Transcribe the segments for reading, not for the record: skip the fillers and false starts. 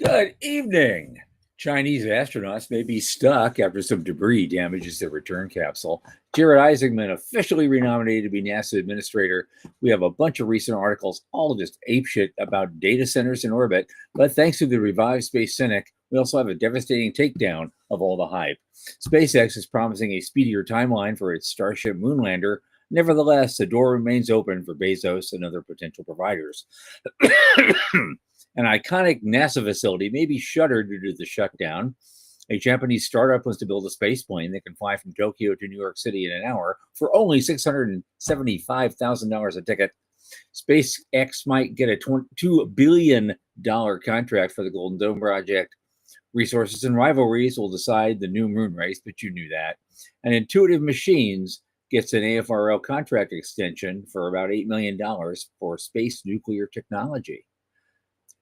Good evening. Chinese astronauts may be stuck after some debris damages their return capsule. Jared Isaacman officially renominated to be NASA administrator. We have a bunch of recent articles, all just apeshit about data centers in orbit. But thanks to the revived Space Cynic, we also have a devastating takedown of all the hype. SpaceX is promising a speedier timeline for its Starship moonlander. Nevertheless, the door remains open for Bezos and other potential providers. An iconic NASA facility may be shuttered due to the shutdown. A Japanese startup wants to build a space plane that can fly from Tokyo to New York City in an hour for only $675,000 a ticket. SpaceX might get a $2 billion contract for the Golden Dome project. Resources and rivalries will decide the new moon race, but you knew that. And Intuitive Machines gets an AFRL contract extension for about $8 million for space nuclear technology.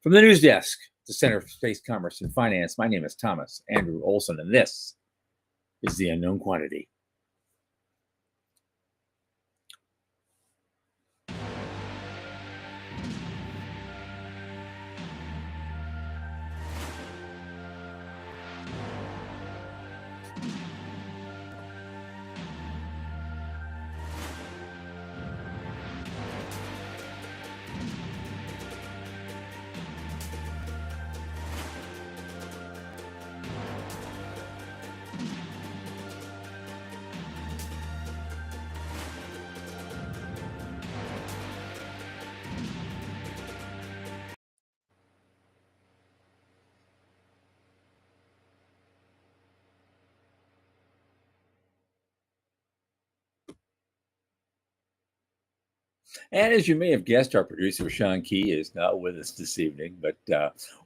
From the news desk, the Center for Space Commerce and Finance, my name is Thomas Andrew Olson, and this is The Unknown Quantity. And as you may have guessed, our producer, Sean Key, is not with us this evening, but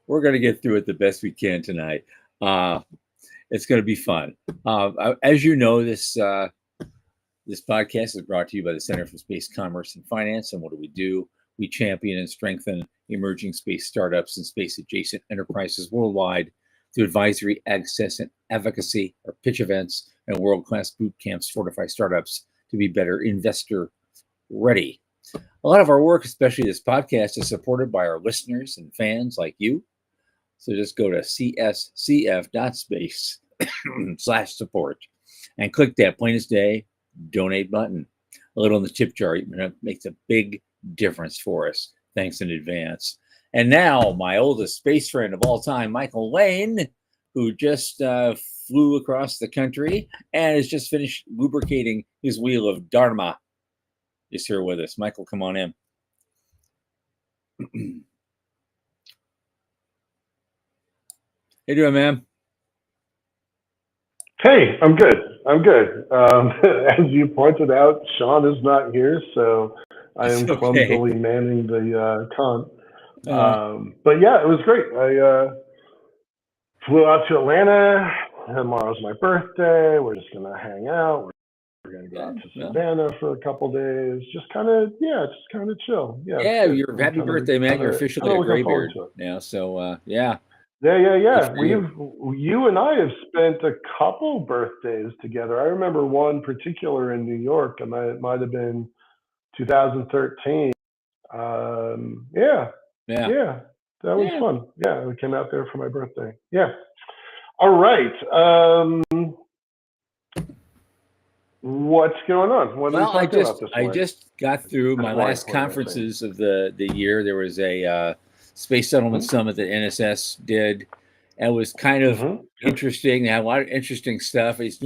we're going to get through it the best we can tonight. It's going to be fun. As you know, this podcast is brought to you by the Center for Space Commerce and Finance. And what do? We champion and strengthen emerging space startups and space-adjacent enterprises worldwide through advisory, access, and advocacy, our pitch events, and world-class boot camps fortify startups to be better investor ready. A lot of our work, especially this podcast, is supported by our listeners and fans like you. So just go to cscf.space/support and click that plain as day donate button. A little in the tip jar makes a big difference for us. Thanks in advance. And now, my oldest space friend of all time, Michael Lane, who just flew across the country and has just finished lubricating his wheel of Dharma, is here with us. Michael, come on in. How you doing, man? Hey, I'm good. As you pointed out, Sean is not here, so I am clumsily manning the con. But yeah, it was great. I flew out to Atlanta. Tomorrow's my birthday. We're just gonna hang out. We're gonna go out to Savannah for a couple days. Just kind of chill. Yeah, your happy birthday, man. You're officially a graybeard now. So yeah. Yeah. You and I have spent a couple birthdays together. I remember one particular in New York, and it might have been 2013. Yeah, that was fun. Yeah, we came out there for my birthday. Yeah. All right. What's going on? What are we talking about this morning? I just got through my last conferences of the year. There was a Space Settlement Summit that NSS did. It was kind of interesting. They had a lot of interesting stuff. It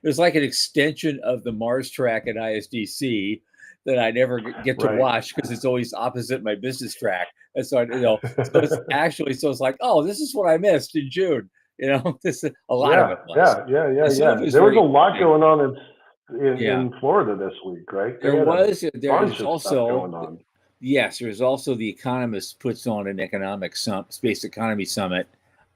was like an extension of the Mars track at ISDC that I never get to watch because it's always opposite my business track. And so it's like, oh, this is what I missed in June. This a lot of it was. Yeah. There was a lot going on in Florida this week, right? There's also The Economist puts on an space economy summit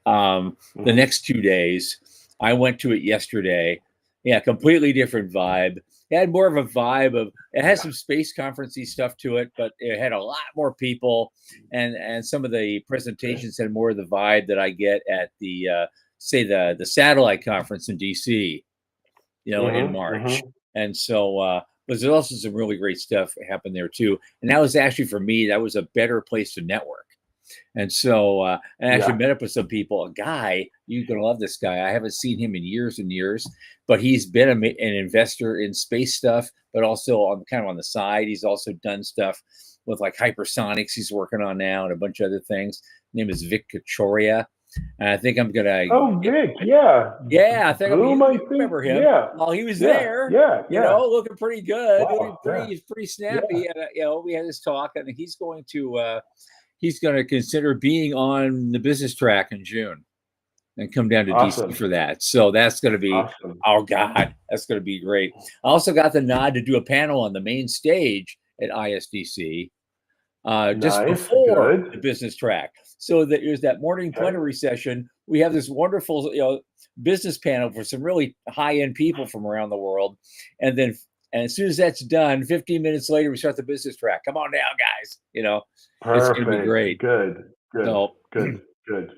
the next 2 days. I went to it yesterday. Yeah, completely different vibe. It had more of a vibe of, it has some space conferencey stuff to it, but it had a lot more people, and some of the presentations had more of the vibe that I get at the satellite conference in DC, in March. And so, but there's also some really great stuff happened there too. And that was actually, for me, that was a better place to network. And so, and I actually Yeah. met up with some people. A guy, you're gonna love this guy. I haven't seen him in years and years, but he's been an investor in space stuff, but also on kind of on the side. He's also done stuff with like hypersonics. He's working on now and a bunch of other things. His name is Vic Kachoria, and I think I'm gonna Oh, Vic, yeah. yeah, I think Boom, I you think. remember him. Yeah. Well, he was Yeah. there, Yeah. you Yeah. know, looking pretty good, looking Wow. Yeah. pretty Yeah. snappy. And you know, we had this talk, and he's going to consider being on the business track in June and come down to DC Awesome. for that. So that's going to be, Awesome. oh God, that's going to be great. I also got the nod to do a panel on the main stage at ISDC just Nice. before the Good. business track. So that there's that morning Okay. plenary session. We have this wonderful, business panel for some really high-end people from around the world, and then and as soon as that's done, 15 minutes later, we start the business track. Come on down, guys. You know, it's going to be Perfect. great. Good. Good. So Good. Good.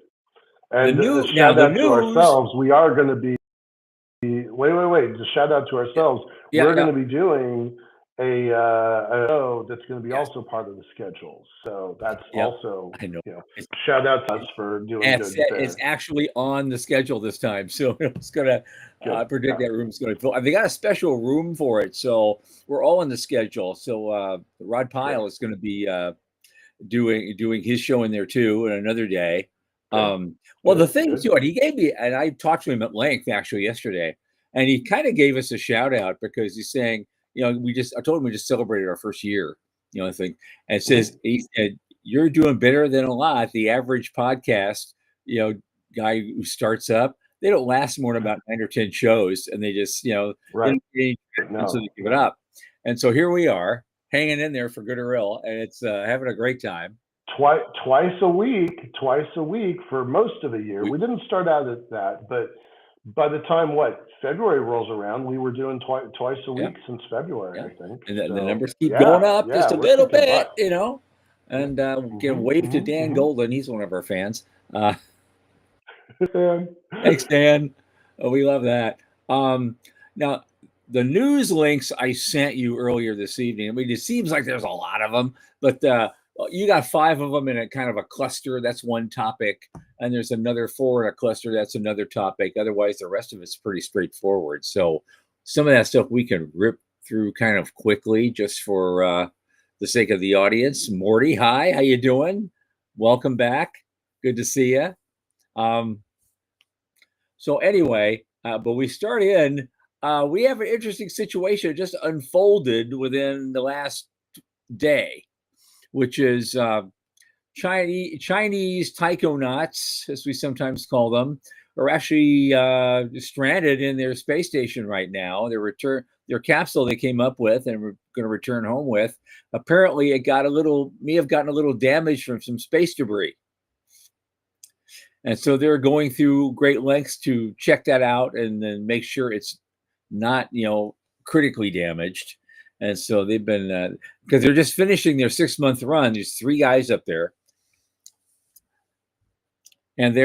the And new now shout the out to news. ourselves. We are going to be, wait. Just shout out to ourselves. Yeah, We're yeah. going to be doing a show that's going to be Yes. also part of the schedule. So that's Yep. also, I know. shout out to us for doing good there. It's actually on the schedule this time, so it's gonna. I Good. predict Yeah. that room's going to fill. They got a special room for it, so we're all on the schedule. So Rod Pyle Great. is going to be doing his show in there too, and another day. Good. Well, the Good. thing Good. too, and he gave me, and I talked to him at length actually yesterday, and he kind of gave us a shout out because he's saying, I told him we just celebrated our first year, I think, and it says he said you're doing better than a lot. The average podcast, guy who starts up, they don't last more than about 9 or 10 shows, and they just, they Right. don't get any traction, so No. they give it up. And so here we are, hanging in there for good or ill, and it's having a great time. Twice a week for most of the year. We didn't start out at that, but by the time February rolls around, we were doing twice a week since February, Yeah. I think. And the So numbers keep going up just a we're little kicking bit, butt. And give a wave to Dan Golden. He's one of our fans. Thanks, Dan. Oh, we love that. Now, the news links I sent you earlier this evening, I mean, it seems like there's a lot of them, but you got 5 of them in a kind of a cluster. That's one topic. And there's another 4 in a cluster. That's another topic. Otherwise, the rest of it's pretty straightforward. So some of that stuff we can rip through kind of quickly just for the sake of the audience. Morty, hi, how you doing? Welcome back. Good to see you. So anyway, but we start in. We have an interesting situation just unfolded within the last day, which is Chinese taikonauts, as we sometimes call them, are actually stranded in their space station right now. Their capsule they came up with and were going to return home with. Apparently, may have gotten a little damage from some space debris. And so they're going through great lengths to check that out and then make sure it's not, critically damaged. And so they've been, because they're just finishing their 6-month run. There's 3 guys up there. And they've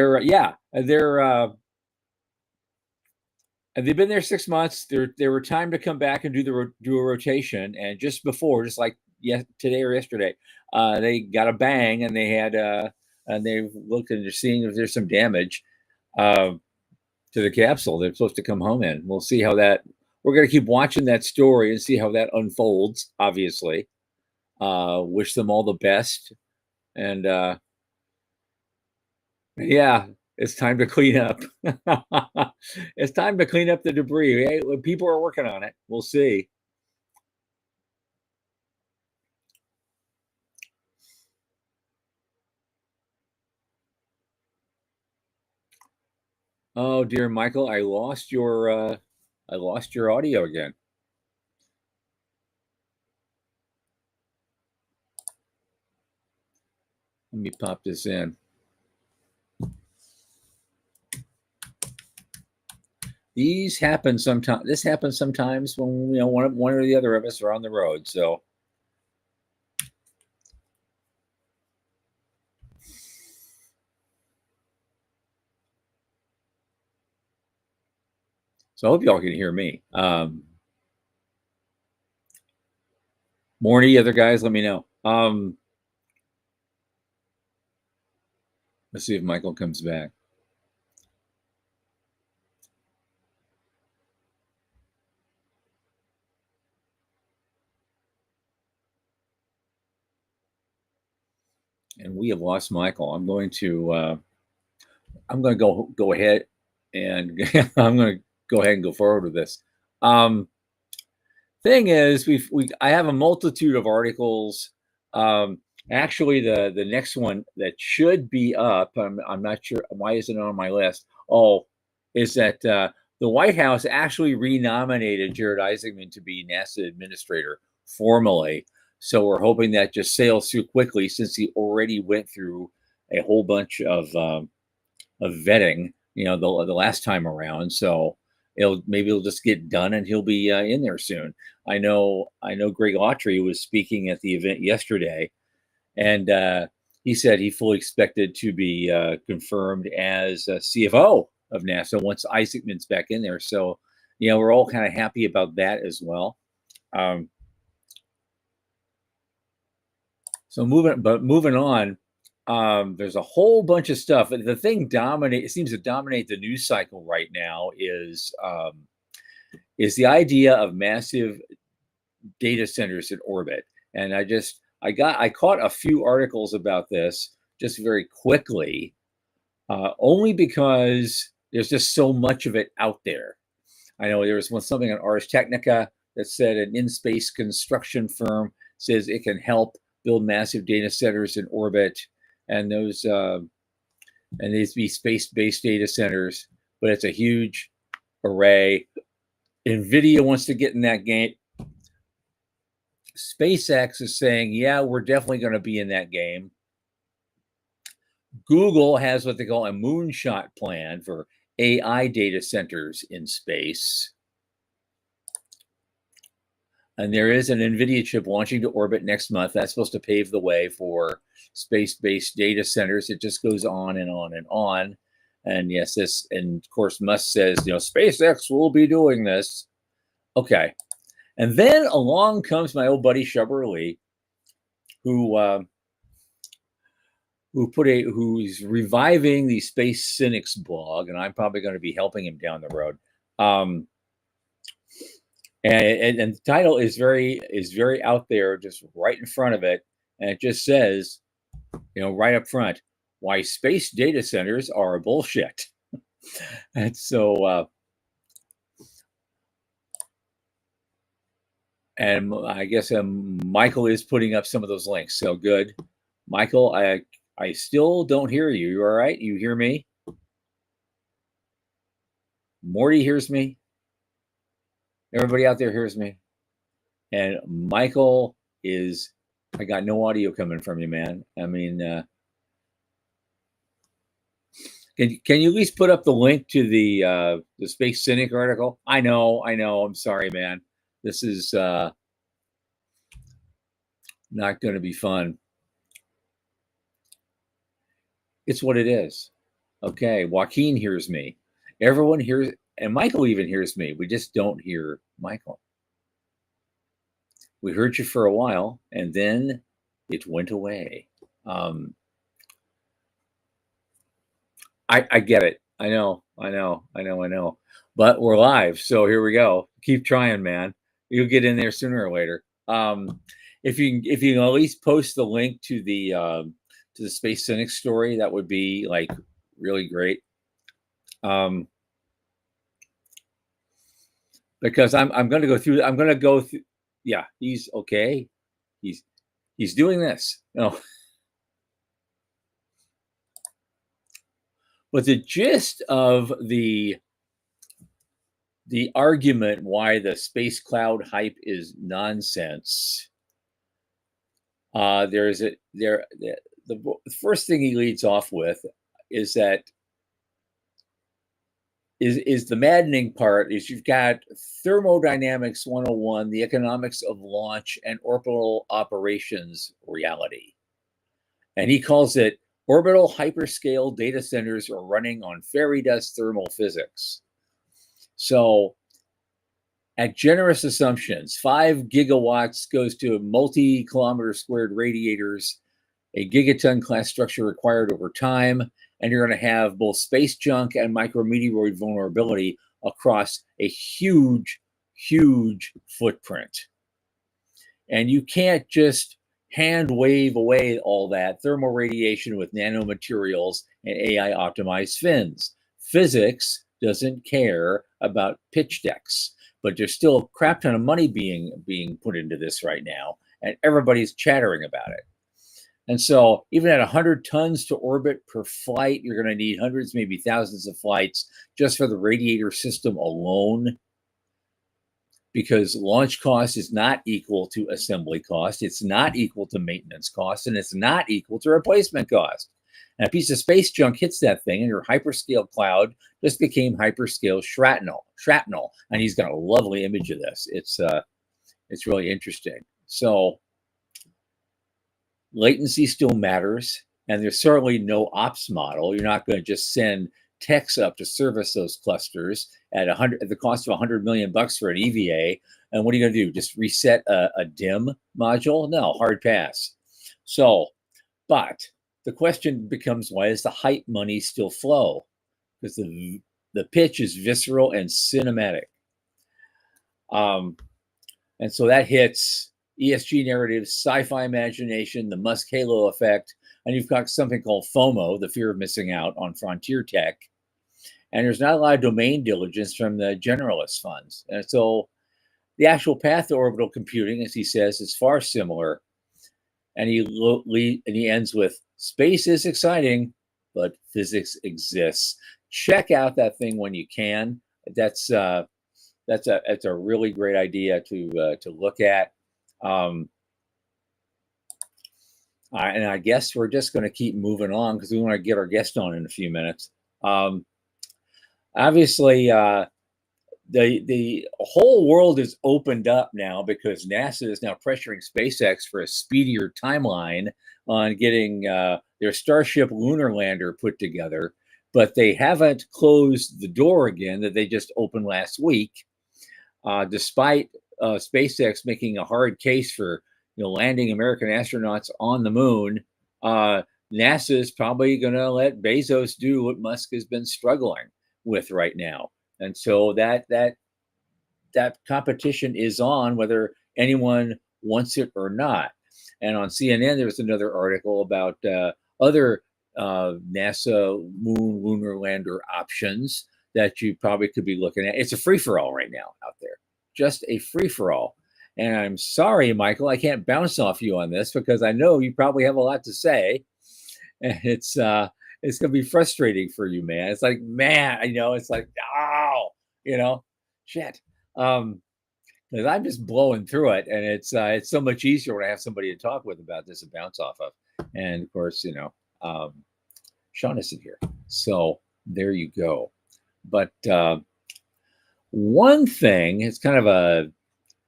been there 6 months. They were timed to come back and do a rotation. And just before, just like today or yesterday, they got a bang and they had, and they looked and they're seeing if there's some damage to the capsule they're supposed to come home in. We'll see how that. We're going to keep watching that story and see how that unfolds. Obviously, wish them all the best, and it's time to clean up. It's time to clean up the debris. Hey, people are working on it. We'll see. Oh dear, Michael, I lost your audio again. Let me pop this in. These happen sometimes. This happens sometimes when one or the other of us are on the road. So I hope y'all can hear me. Morning, other guys, let me know. Let's see if Michael comes back. And we have lost Michael. I'm going to go ahead and I'm going to go ahead and go forward with this. Thing is, I have a multitude of articles. Actually, the next one that should be up, I'm not sure why isn't it on my list. Oh, is that the White House actually renominated Jared Isaacman to be NASA administrator formally. So we're hoping that just sails through quickly, since he already went through a whole bunch of vetting, the last time around. So maybe it'll just get done and he'll be in there soon. I know Greg Autry was speaking at the event yesterday, and he said he fully expected to be confirmed as CFO of NASA once Isaacman's back in there. So, we're all kind of happy about that as well. So moving on, there's a whole bunch of stuff. The thing seems to dominate the news cycle right now is the idea of massive data centers in orbit. And I caught a few articles about this just very quickly, only because there's just so much of it out there. I know there was something on Ars Technica that said an in-space construction firm says it can help build massive data centers in orbit, and those and these be space-based data centers, but it's a huge array. NVIDIA wants to get in that game. SpaceX is saying, yeah, we're definitely going to be in that game. Google has what they call a moonshot plan for AI data centers in space. And there is an NVIDIA chip launching to orbit next month. That's supposed to pave the way for space-based data centers. It just goes on and on and on. And yes, and of course, Musk says, SpaceX will be doing this. Okay. And then along comes my old buddy Shubber Lee, who's reviving the Space Cynics blog, and I'm probably going to be helping him down the road. And the title is very out there, just right in front of it, and it just says, right up front, why space data centers are bullshit. And so, and I guess Michael is putting up some of those links. So good, Michael. I still don't hear you. You all right? You hear me? Morty hears me. Everybody out there hears me. And Michael I got no audio coming from you, man. I mean, can you at least put up the link to the Space Cynic article? I know. I'm sorry, man. This is not going to be fun. It's what it is. Okay, Joaquin hears me. Everyone hears, and Michael even hears me. We just don't hear Michael. We heard you for a while, and then it went away. I get it. I know. But we're live, so here we go. Keep trying, man. You'll get in there sooner or later. If you can at least post the link to the Space Cynic story, that would be like really great. Because I'm going to go through. I'm going to go through. Yeah, he's okay. He's doing this. No. But the gist of the argument why the space cloud hype is nonsense. The first thing he leads off with is that is the maddening part is you've got thermodynamics 101, the economics of launch and orbital operations reality. And he calls it orbital hyperscale data centers are running on fairy dust thermal physics. So at generous assumptions, 5 gigawatts goes to multi-kilometer squared radiators. a gigaton class structure required over time, and you're going to have both space junk and micrometeoroid vulnerability across a huge, huge footprint. And you can't just hand wave away all that thermal radiation with nanomaterials and AI optimized fins. Physics doesn't care about pitch decks, but there's still a crap ton of money being put into this right now, and everybody's chattering about it. And so even at 100 tons to orbit per flight, you're going to need hundreds, maybe thousands of flights just for the radiator system alone, because launch cost is not equal to assembly cost. It's not equal to maintenance cost, and it's not equal to replacement cost. And a piece of space junk hits that thing, and your hyperscale cloud just became hyperscale shrapnel. And he's got a lovely image of this. It's really interesting. So latency still matters, and there's certainly no ops model. You're not going to just send techs up to service those clusters at the cost of $100 million for an EVA. And what are you going to do? Just reset a DIM module? No, hard pass. So, but the question becomes, why does the hype money still flow? Because the pitch is visceral and cinematic. And so that hits ESG narratives, sci-fi imagination, the Musk halo effect, and you've got something called FOMO, the fear of missing out on frontier tech. And there's not a lot of domain diligence from the generalist funds. And so the actual path to orbital computing, as he says, is far similar. And he ends with, space is exciting, but physics exists. Check out that thing when you can. That's a really great idea to look at. And I guess we're just going to keep moving on because we want to get our guest on in a few minutes. Obviously, the whole world is opened up now because NASA is now pressuring SpaceX for a speedier timeline on getting their Starship lunar lander put together, but they haven't closed the door again that they just opened last week, despite SpaceX making a hard case for landing American astronauts on the moon. NASA is probably going to let Bezos do what Musk has been struggling with right now, and so that competition is on, whether anyone wants it or not. And on CNN, there was another article about other NASA moon lunar lander options that you probably could be looking at. It's a free-for-all right now out there, just a free-for-all. And I'm sorry, Michael, I can't bounce off you on this because I know you probably have a lot to say. And it's going to be frustrating for you, man. It's like, man, it's like, oh, shit. Because I'm just blowing through it. And it's so much easier when I have somebody to talk with about this and bounce off of. And of course, Sean isn't here. So there you go. But one thing, it's kind of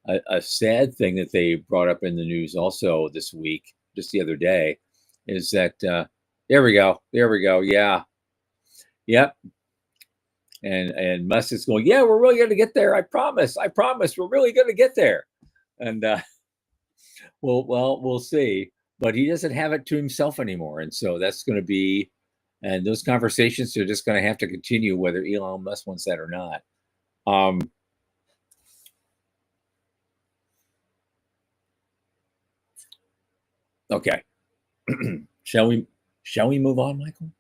a sad thing that they brought up in the news also this week, just the other day, is that there we go. Yeah. Yep. And Musk is going, yeah, we're really going to get there. I promise, we're really going to get there. And we'll see. But he doesn't have it to himself anymore. And so that's going to be, and those conversations are just going to have to continue whether Elon Musk wants that or not. Okay. Shall we move on, Michael?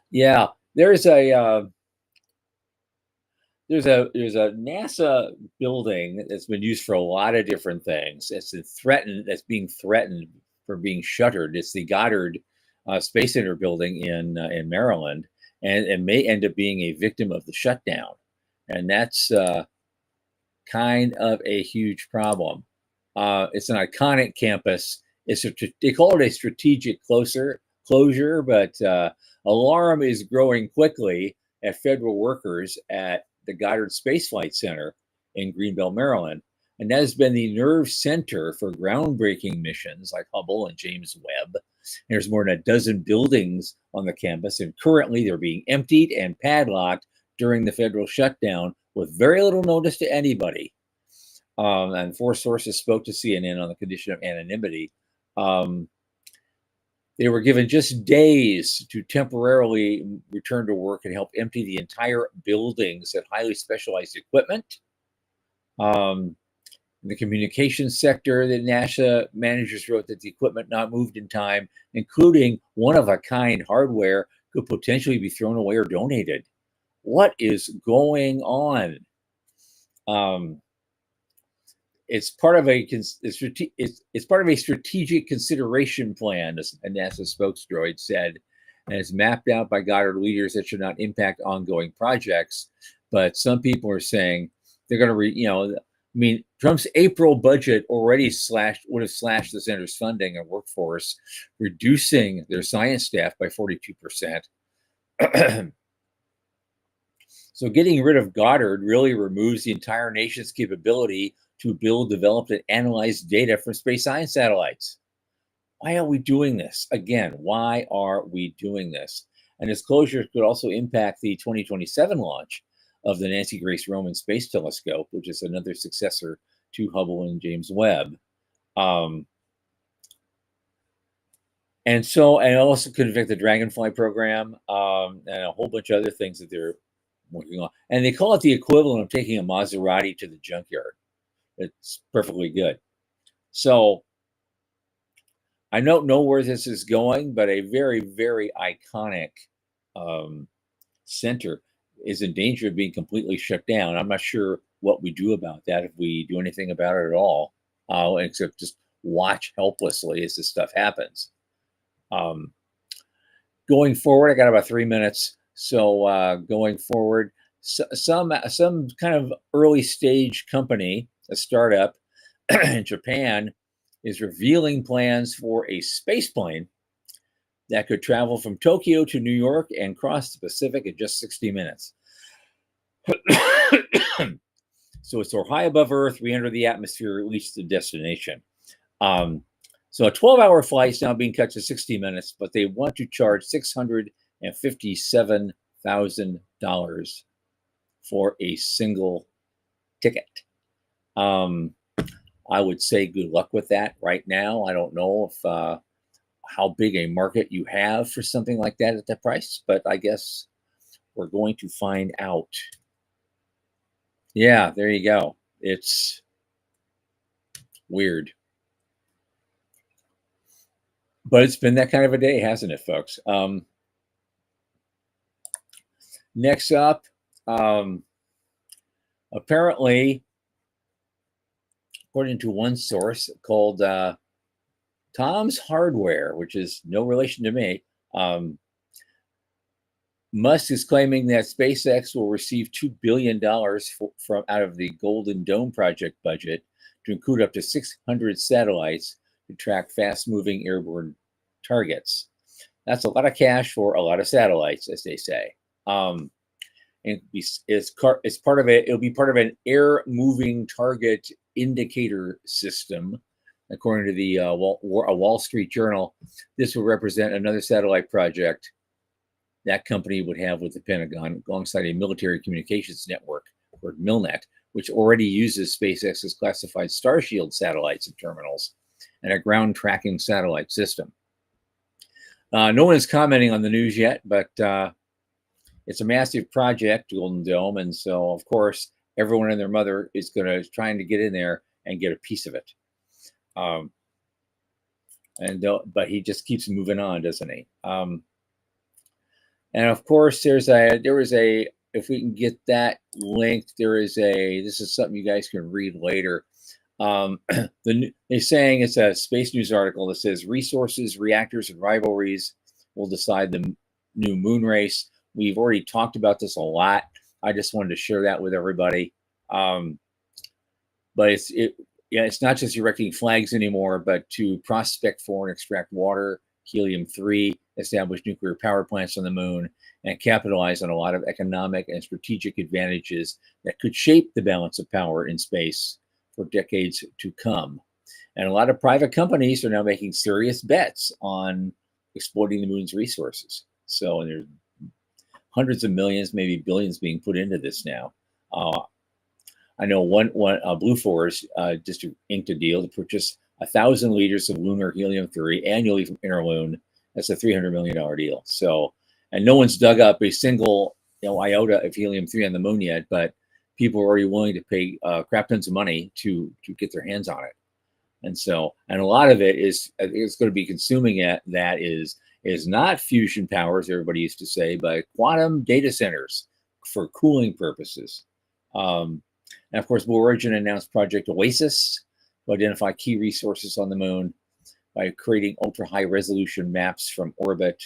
Yeah, there's a NASA building that's been used for a lot of different things. That's being threatened for being shuttered. It's the Goddard Space Center building in Maryland, and it may end up being a victim of the shutdown. And that's kind of a huge problem. It's an iconic campus. They call it a strategic closure, but alarm is growing quickly at federal workers at the Goddard Space Flight Center in Greenbelt, Maryland. And that has been the nerve center for groundbreaking missions like Hubble and James Webb. There's more than a dozen buildings on the campus, and currently they're being emptied and padlocked during the federal shutdown with very little notice to anybody. and 4 sources spoke to CNN on the condition of anonymity. They were given just days to temporarily return to work and help empty the entire buildings of highly specialized equipment. In the communications sector, the NASA managers wrote that the equipment not moved in time, including one-of-a-kind hardware, could potentially be thrown away or donated. What is going on? It's part of a strategic consideration plan, as a NASA spokesdroid said, and it's mapped out by Goddard leaders that should not impact ongoing projects. But some people are saying they're going to, Trump's April budget already would have slashed the center's funding and workforce, reducing their science staff by 42%. So getting rid of Goddard really removes the entire nation's capability to build, develop, and analyze data from space science satellites. Why are we doing this? Again, why are we doing this? And this closure could also impact the 2027 launch of the Nancy Grace Roman Space Telescope, which is another successor to Hubble and James Webb. And also could affect the Dragonfly program and a whole bunch of other things that they're working on. And they call it the equivalent of taking a Maserati to the junkyard. It's perfectly good. So I don't know where this is going, but a very, very iconic center is in danger of being completely shut down. I'm not sure what we do about that, if we do anything about it at all, except just watch helplessly as this stuff happens. Going forward, I got about 3 minutes. So going forward, some kind of early stage company, a startup in Japan, is revealing plans for a space plane that could travel from Tokyo to New York and cross the Pacific in just 60 minutes. So it's so high above Earth, we enter the atmosphere, at least the destination. So a 12-hour flight is now being cut to 60 minutes, but they want to charge $657,000 for a single ticket. I would say good luck with that right now. I don't know if how big a market you have for something like that at that price, but I guess we're going to find out. Yeah, there you go. It's weird. But it's been that kind of a day, hasn't it, folks? Next up, apparently, according to one source called Tom's Hardware, which is no relation to me, Musk is claiming that SpaceX will receive $2 billion from out of the Golden Dome project budget to include up to 600 satellites to track fast-moving airborne targets. That's a lot of cash for a lot of satellites, as they say. And it's part of it. It'll be part of an air-moving target indicator system, according to the Wall Street Journal. This will represent another satellite project that company would have with the Pentagon alongside a military communications network, or MILNET, which already uses SpaceX's classified Starshield satellites and terminals and a ground tracking satellite system. No one is commenting on the news yet, but it's a massive project, Golden Dome, and so, of course, everyone and their mother is trying to get in there and get a piece of it. But he just keeps moving on, doesn't he? And of course, there was a, if we can get that linked, this is something you guys can read later. They're saying it's a Space News article that says resources, reactors, and rivalries will decide the new moon race. We've already talked about this a lot. I just wanted to share that with everybody. But it's not just erecting flags anymore, but to prospect for and extract water, helium-3, establish nuclear power plants on the moon, and capitalize on a lot of economic and strategic advantages that could shape the balance of power in space for decades to come. And a lot of private companies are now making serious bets on exploiting the moon's resources. So there's hundreds of millions, maybe billions being put into this now. I know one Blue Forest just inked a deal to purchase 1,000 liters of lunar helium-3 annually from Interlune. That's a $300 million deal. So, and no one's dug up a single iota of helium-3 on the moon yet, but people are already willing to pay crap tons of money to get their hands on it. And so, and a lot of it is going to be consuming it. That is not fusion power, as everybody used to say, but quantum data centers for cooling purposes. And of course, Blue Origin announced Project Oasis to identify key resources on the moon by creating ultra high resolution maps from orbit.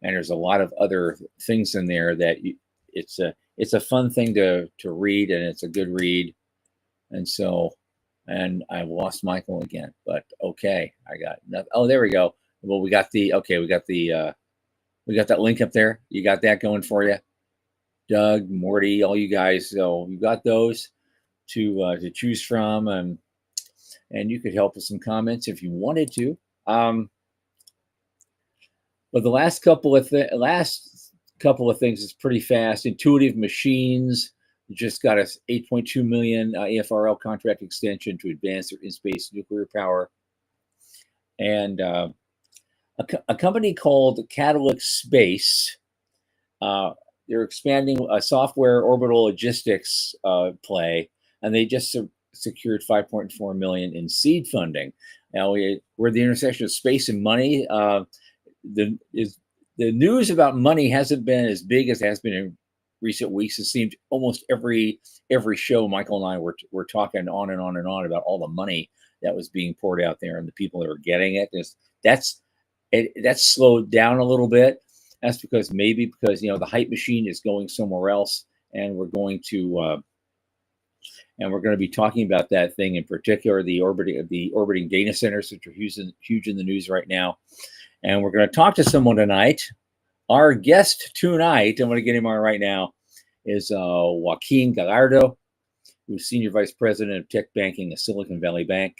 And there's a lot of other things in there that it's a fun thing to read, and it's a good read. And so, and I've lost Michael again, but okay, I got nothing. Oh, there we go. Well, we got that link up there. You got that going for you, Doug, Morty, all you guys. So you got those to choose from, and you could help with some comments if you wanted to. But the last couple of things is pretty fast. Intuitive Machines just got us 8.2 million AFRL contract extension to advance their in-space nuclear power. And a company called Catalytic Space, they're expanding a software orbital logistics play, and they just secured 5.4 million in seed funding. Now we're at the intersection of space and money. The news about money hasn't been as big as it has been in recent weeks. It seemed almost every show Michael and I were talking on and on and on about all the money that was being poured out there and the people that were getting it. That's slowed down a little bit. That's because the hype machine is going somewhere else, and we're going to be talking about that thing in particular, the orbiting data centers, which are huge in the news right now. And we're going to talk to someone tonight. Our guest tonight, I'm going to get him on right now, is Joaquin Gallardo, who's Senior Vice President of Tech Banking at Silicon Valley Bank.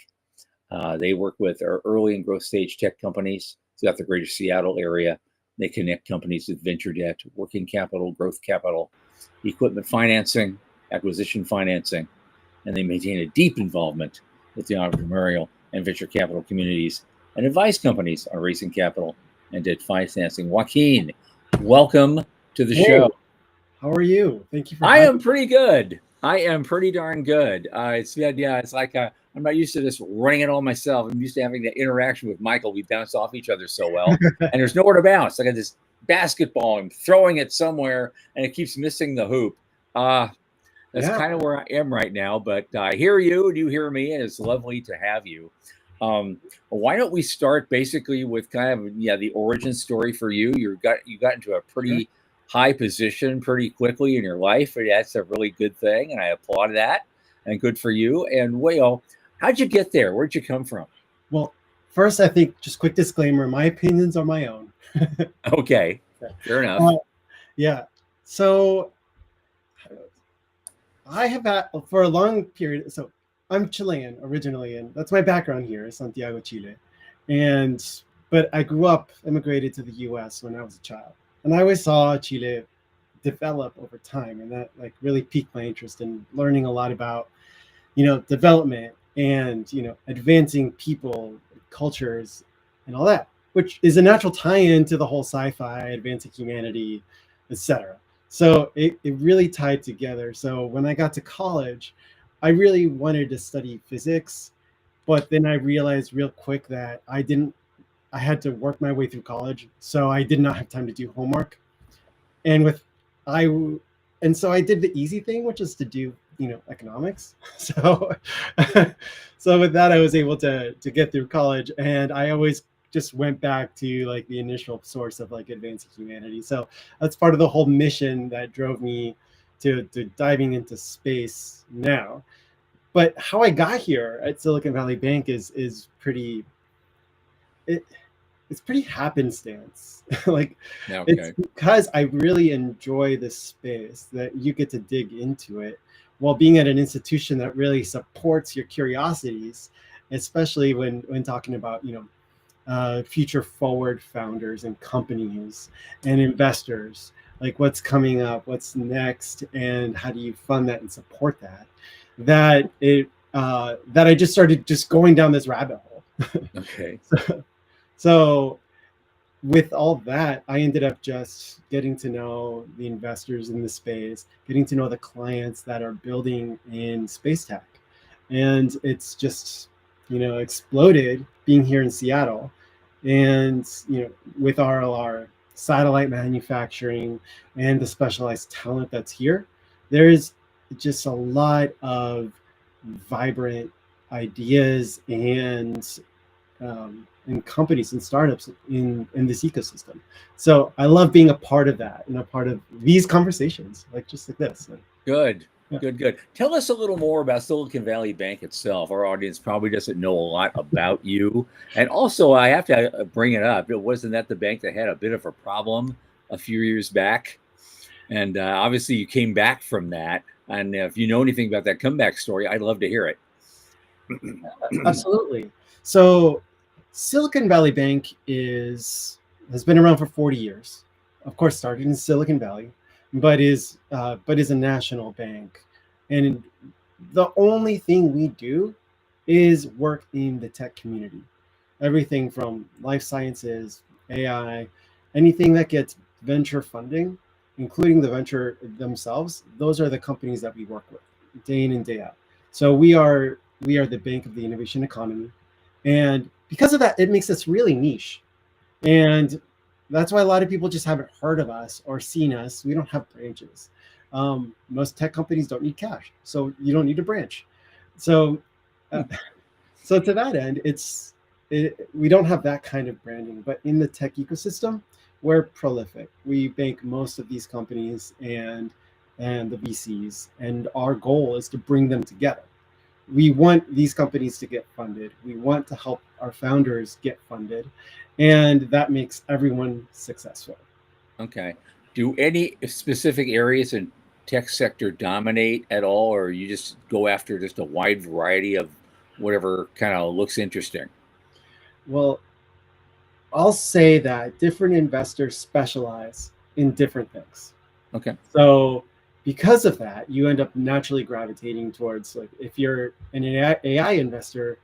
They work with early and growth stage tech companies throughout the greater Seattle area. They connect companies with venture debt, working capital, growth capital, equipment financing, acquisition financing, and they maintain a deep involvement with the entrepreneurial and venture capital communities and advise companies on raising capital and debt financing. Joaquin, welcome to the show. How are you? Thank you for I am pretty good. I am pretty darn good. It's like I'm not used to this running it all myself. I'm used to having that interaction with Michael. We bounce off each other so well, and there's nowhere to bounce. I got this basketball. I'm throwing it somewhere, and it keeps missing the hoop. That's kind of where I am right now. But I hear you, and you hear me, and it's lovely to have you. Why don't we start basically with kind of the origin story for you? You got into a pretty high position pretty quickly in your life, and that's a really good thing, and I applaud that, and good for you. And how'd you get there? Where'd you come from? Well, first, I think just quick disclaimer: my opinions are my own. Okay, fair enough. So I have had for a long period. So I'm Chilean originally, and that's my background here, Santiago, Chile. But I grew up, immigrated to the U.S. when I was a child, and I always saw Chile develop over time, and that really piqued my interest in learning a lot about, development and advancing people, cultures, and all that, which is a natural tie-in to the whole sci-fi, advancing humanity, etc. So it really tied together. So when I got to college, I really wanted to study physics, but then I realized real quick that I had to work my way through college, so I did not have time to do homework. So I did the easy thing, which is to do, economics. So with that, I was able to get through college, and I always just went back to the initial source of advancing humanity. So that's part of the whole mission that drove me to diving into space now. But how I got here at Silicon Valley Bank is pretty happenstance. It's because I really enjoy this space that you get to dig into it while being at an institution that really supports your curiosities, especially when talking about future forward founders and companies and investors, what's coming up, what's next, and how do you fund that and support that. that that I just started just going down this rabbit hole. Okay. So with all that, I ended up just getting to know the investors in the space, getting to know the clients that are building in space tech. And it's just, exploded being here in Seattle. And, with our satellite manufacturing and the specialized talent that's here, there's just a lot of vibrant ideas and companies and startups in this ecosystem. So I love being a part of that and a part of these conversations, just like this. Good. Yeah. Good. Tell us a little more about Silicon Valley Bank itself. Our audience probably doesn't know a lot about you. And also, I have to bring it up. Wasn't that the bank that had a bit of a problem a few years back? And obviously, you came back from that. And if you know anything about that comeback story, I'd love to hear it. Absolutely. So Silicon Valley Bank has been around for 40 years. Of course, started in Silicon Valley, but is a national bank. And the only thing we do is work in the tech community. Everything from life sciences, AI, anything that gets venture funding, including the venture themselves, those are the companies that we work with day in and day out. So we are the bank of the innovation economy. And because of that, it makes us really niche. And that's why a lot of people just haven't heard of us or seen us. We don't have branches. Most tech companies don't need cash, so you don't need a branch. So to that end, we don't have that kind of branding. But in the tech ecosystem, we're prolific. We bank most of these companies and the VCs, and our goal is to bring them together. We want these companies to get funded. We want to help our founders get funded, and that makes everyone successful. Okay. Do any specific areas in tech sector dominate at all, or you just go after just a wide variety of whatever kind of looks interesting? Well, I'll say that different investors specialize in different things. Okay. So because of that, you end up naturally gravitating towards, if you're an AI investor,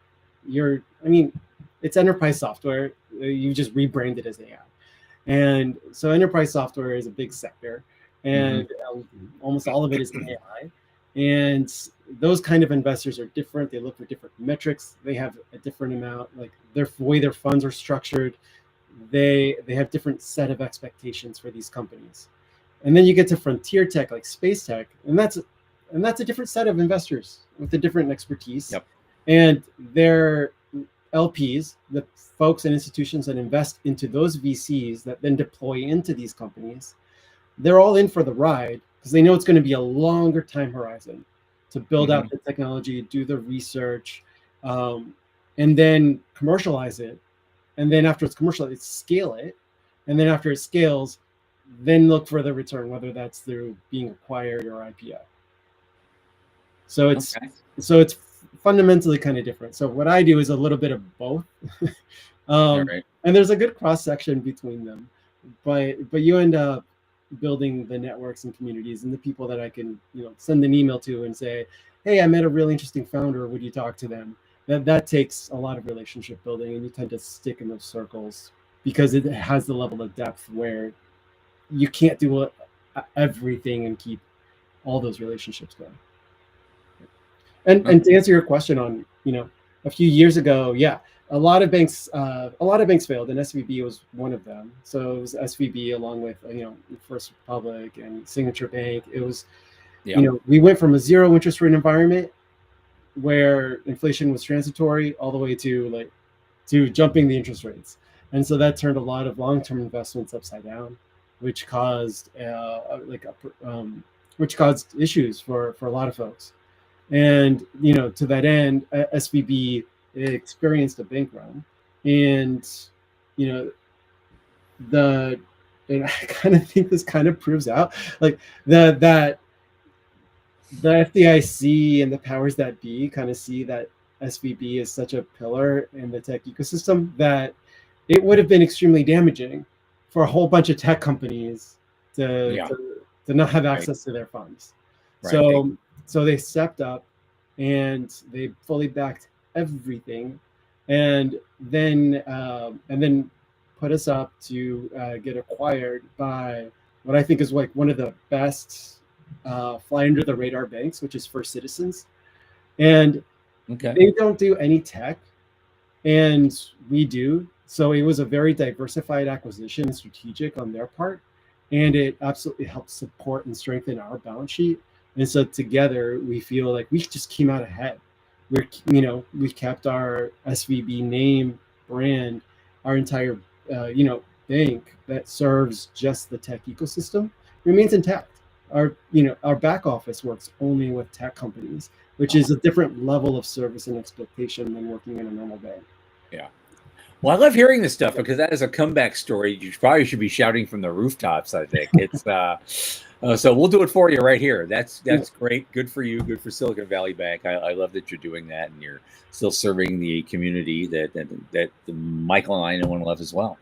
it's enterprise software. You just rebranded as AI. And so enterprise software is a big sector, and almost all of it is AI. And those kind of investors are different. They look for different metrics. They have a different amount, the way their funds are structured. They have different set of expectations for these companies. And then you get to frontier tech, like space tech, and that's a different set of investors with a different expertise. Yep. And their LPs, the folks and institutions that invest into those VCs that then deploy into these companies, they're all in for the ride because they know it's going to be a longer time horizon to build out the technology, do the research, and then commercialize it. And then after it's commercialized, scale it. And then after it scales, then look for the return, whether that's through being acquired or IPO. So it's fundamentally kind of different. So what I do is a little bit of both. Right. And there's a good cross section between them, but you end up building the networks and communities and the people that I can send an email to and say, hey, I met a really interesting founder, would you talk to them? That takes a lot of relationship building, and you tend to stick in those circles because it has the level of depth where you can't do everything and keep all those relationships going. And to answer your question on, a few years ago, a lot of banks failed, and SVB was one of them. So it was SVB along with First Republic and Signature Bank. It was, we went from a zero interest rate environment where inflation was transitory all the way to jumping the interest rates, and so that turned a lot of long-term investments upside down, which caused issues for a lot of folks. And to that end, SVB experienced a bank run, and and I kind of think this kind of proves out that the FDIC and the powers that be kind of see that SVB is such a pillar in the tech ecosystem that it would have been extremely damaging for a whole bunch of tech companies to not have access to their funds. Right. So they stepped up and they fully backed everything, and then put us up to get acquired by what I think is like one of the best fly under the radar banks, which is First Citizens, and they don't do any tech, and we do. So it was a very diversified acquisition and strategic on their part, and it absolutely helped support and strengthen our balance sheet. And so together, we feel like we just came out ahead. We kept our SVB name, brand, our entire bank that serves just the tech ecosystem remains intact. Our back office works only with tech companies, which is a different level of service and expectation than working in a normal bank. Yeah. Well, I love hearing this stuff because that is a comeback story. You probably should be shouting from the rooftops. I think it's so we'll do it for you right here. That's great. Good for you. Good for Silicon Valley Bank. I love that you're doing that and you're still serving the community that Michael and I know and love as well.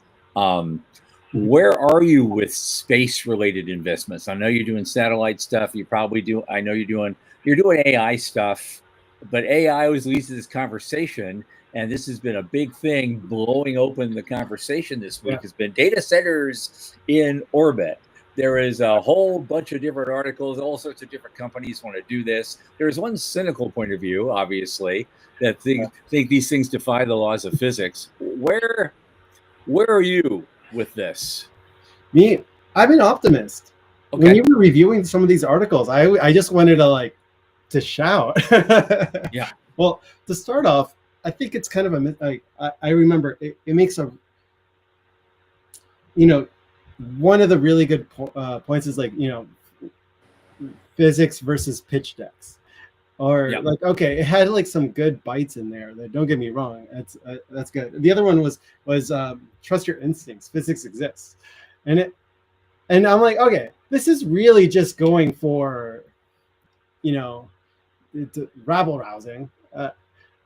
Where are you with space related investments? I know you're doing satellite stuff. You probably do. I know you're doing AI stuff, but AI always leads to this conversation. And this has been a big thing blowing open the conversation this week has been data centers in orbit. There is a whole bunch of different articles. All sorts of different companies want to do this. There's one cynical point of view, obviously, that think these things defy the laws of physics. Where are you with this? Me, I'm an optimist. Okay. When you were reviewing some of these articles, I just wanted to shout. Yeah. Well, to start off, I think it's kind of I remember it makes one of the really good points is physics versus pitch decks, or okay, it had like some good bites in there. Don't get me wrong, that's good. The other one was trust your instincts. Physics exists, and I'm like, okay, this is really just going for rabble rousing.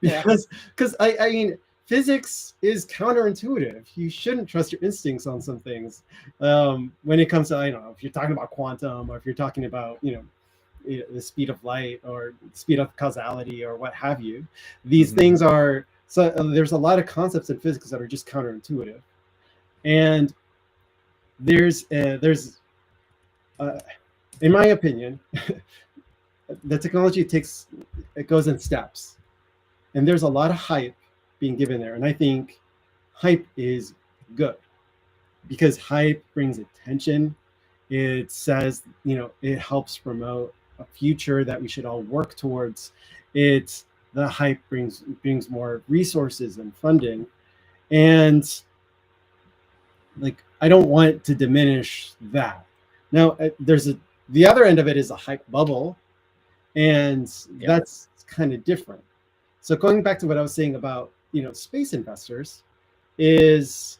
Because I mean, physics is counterintuitive. You shouldn't trust your instincts on some things. When it comes to, I don't know, if you're talking about quantum, or if you're talking about, the speed of light or speed of causality or what have you, these things are, so there's a lot of concepts in physics that are just counterintuitive. And there's in my opinion, the technology it goes in steps. And there's a lot of hype being given there. And I think hype is good because hype brings attention. It says, it helps promote a future that we should all work towards. The hype brings more resources and funding. And I don't want to diminish that. Now, the other end of it is a hype bubble. And that's kind of different. So going back to what I was saying about, space investors is,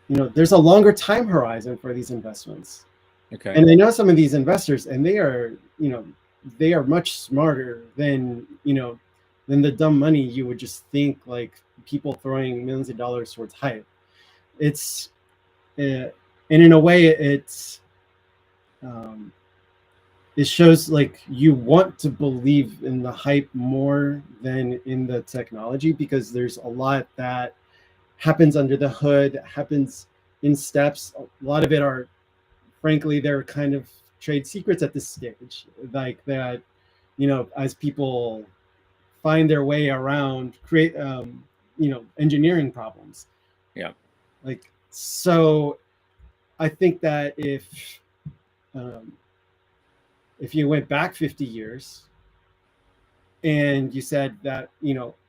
there's a longer time horizon for these investments. Okay. And I know some of these investors, and they are much smarter than the dumb money you would just think, like people throwing millions of dollars towards hype. It's, and in a way it shows like you want to believe in the hype more than in the technology, because there's a lot that happens under the hood, happens in steps. A lot of it are, frankly, they're kind of trade secrets at this stage, like that, as people find their way around, create, engineering problems. Yeah. So I think that if you went back 50 years and you said that,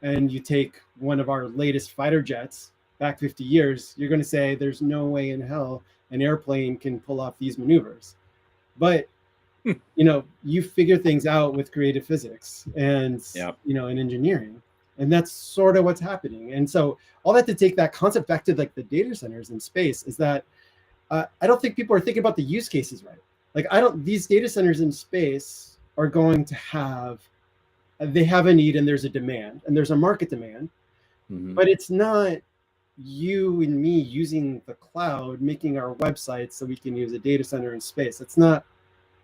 and you take one of our latest fighter jets back 50 years, you're going to say there's no way in hell an airplane can pull off these maneuvers. But, you figure things out with creative physics and, and engineering. And that's sort of what's happening. And so all that to take that concept back to the data centers in space is that I don't think people are thinking about the use cases right. These data centers in space are going to they have a need, and there's a demand, and there's a market demand, but it's not you and me using the cloud, making our websites so we can use a data center in space. That's not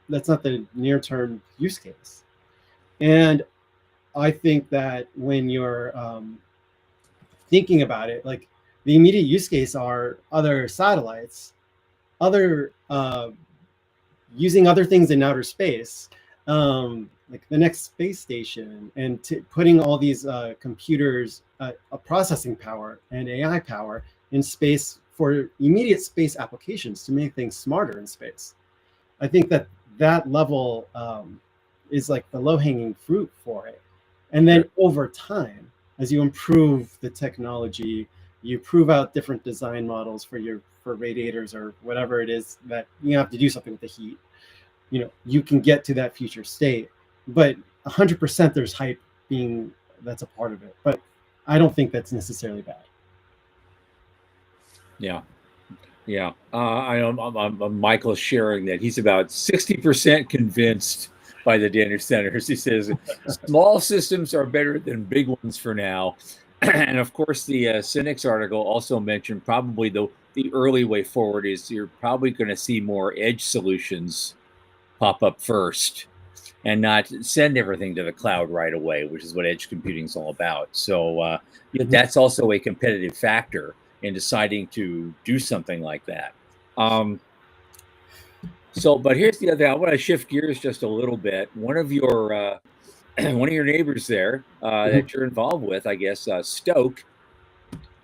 the near-term use case. And I think that when you're thinking about it, like the immediate use case are other satellites, other using other things in outer space, like the next space station, and putting all these computers, processing power and AI power in space for immediate space applications to make things smarter in space. I think that that level is like the low-hanging fruit for it. And then over time, as you improve the technology, you prove out different design models for radiators or whatever it is that you have to do something with the heat. You can get to that future state. But 100% there's hype that's a part of it. But I don't think that's necessarily bad. Yeah. Yeah. I know Michael's sharing that he's about 60% convinced by the data centers. He says small systems are better than big ones for now. And of course, the Cynics article also mentioned probably the early way forward is you're probably going to see more edge solutions pop up first and not send everything to the cloud right away, which is what edge computing is all about. So that's also a competitive factor in deciding to do something like that. But here's the other thing. I want to shift gears just a little bit. One of your neighbors there that you're involved with, I guess, Stoke,